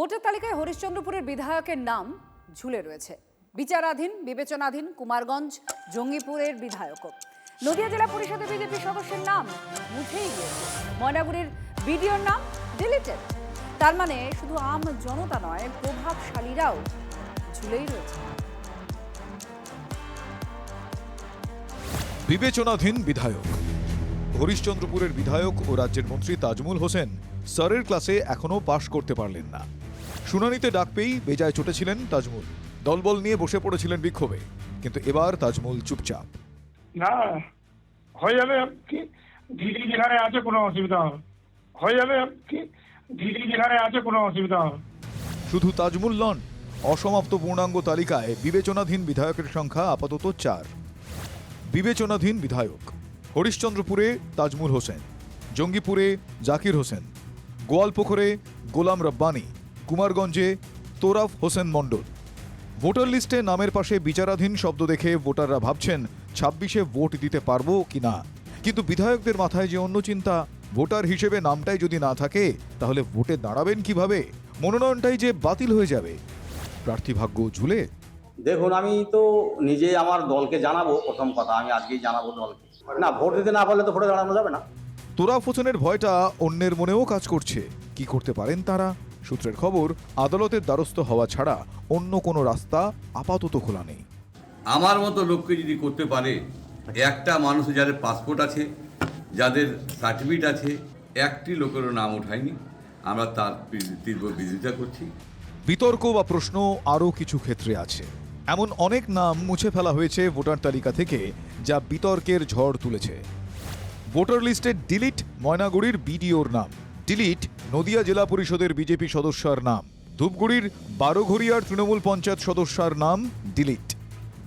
Voter তালিকায় হরিশ্চন্দ্রপুরের বিধায়কের নাম ঝুলে রয়েছে। বিচারাধীন বিবেচনাধীন কুমারগঞ্জ জঙ্গিপুরের বিধায়কও। নদিয়া জেলা পরিষদের বিজেপি সদস্যের নাম মুছেই গিয়েছে। ময়নাগুড়ির বিডিওর নাম ডিলিটেড। তার মানে শুধু আম জনতা নয়, প্রভাবশালীরাও ঝুলেই রয়েছে। বিবেচনাধীন বিধায়ক। হরিশ্চন্দ্রপুরের বিধায়ক ও রাজ্যের মন্ত্রী তাজমুল হোসেন স্যারের ক্লাসে এখনো পাশ করতে পারলেন না। শুনানিতে ডাক পেয়েই বেজায় চটেছিলেন তাজমুল। দলবল নিয়ে বসে পড়েছিলেন বিক্ষোভে, কিন্তু এবার তাজমুল চুপচাপ। না, হয়ে যাবে কি, দিদি যেখানে আছে কোনো অসুবিধা হবে, হয়ে যাবে কি, দিদি যেখানে আছে কোনো অসুবিধা হবে। শুধু তাজমুল নন, অসমাপ্ত পূর্ণাঙ্গ তালিকায় বিবেচনাধীন বিধায়কের সংখ্যা আপাতত 4। বিবেচনাধীন বিধায়ক হরিশ্চন্দ্রপুরে তাজমুল হোসেন, জঙ্গিপুরে জাকির হোসেন, গোয়ালপুকুরে গোলাম রব্বানী, কুমারগঞ্জে তোরাফ হোসেন মণ্ডল। ভোটার লিস্টে নামের পাশে বিচারাধীন শব্দ দেখে ভোটাররা ভাবছেন 26-এ ভোট দিতে পারবো কিনা। কিন্তু বিধায়কদের মাথায় যে অন্য চিন্তা, ভোটার হিসেবে নামটাই যদি না থাকে তাহলে ভোটে দাঁড়াবেন কিভাবে? মনোনয়নটাই যে বাতিল হয়ে যাবে। প্রার্থী ভাগ্য ঝুলে। দেখুন, আমি তো নিজে আমার দলকে জানাবো, প্রথম কথা আমি আজকেই জানাবো দলকে। না, ভোট দিতে না পারলে তো ভোটে দাঁড়ানো যাবে না। তোরাফ হোসেনের ভয়টা অন্যের মনেও কাজ করছে। কি করতে পারেন তারা? সূত্রের খবর, আদালতের দ্বারস্থ হওয়া ছাড়া অন্য কোনো রাস্তা আপাতত খোলা নেই। আমার মতো লোককে যদি করতে পারে, একটা মানুষ যাদের পাসপোর্ট আছে, যাদের সার্টিফিকেট আছে, একটি লোকেরও নাম ওঠায়নি, আমরা তার তীব্র বিরোধিতা করছি। বিতর্ক বা প্রশ্ন আরও কিছু ক্ষেত্রে আছে। এমন অনেক নাম মুছে ফেলা হয়েছে ভোটার তালিকা থেকে, যা বিতর্কের ঝড় তুলেছে। ভোটার লিস্টে ডিলিট ময়নাগুড়ির বিডিওর নাম, ডিলিট নদিয়া জেলা পরিষদের বিজেপি সদস্যার নাম, ধূপগুড়ির বারোঘরিয়ার তৃণমূল পঞ্চায়েত সদস্যার নাম ডিলিট।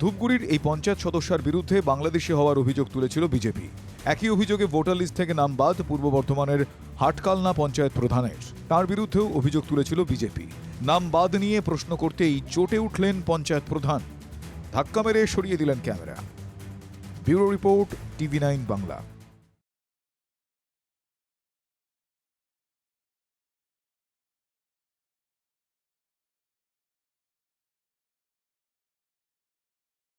ধূপগুড়ির এই পঞ্চায়েত সদস্যার বিরুদ্ধে বাংলাদেশি হওয়ার অভিযোগ তুলেছিল বিজেপি। একই অভিযোগে ভোটার লিস্ট থেকে নাম বাদ পূর্ব বর্ধমানের হাটকালনা পঞ্চায়েত প্রধানের। তার বিরুদ্ধেও অভিযোগ তুলেছিল বিজেপি। নাম বাদ নিয়ে প্রশ্ন করতেই চটে উঠলেন পঞ্চায়েত প্রধান। ধাক্কা মেরে সরিয়ে দিলেন camera. Bureau report, TV9 Bangla.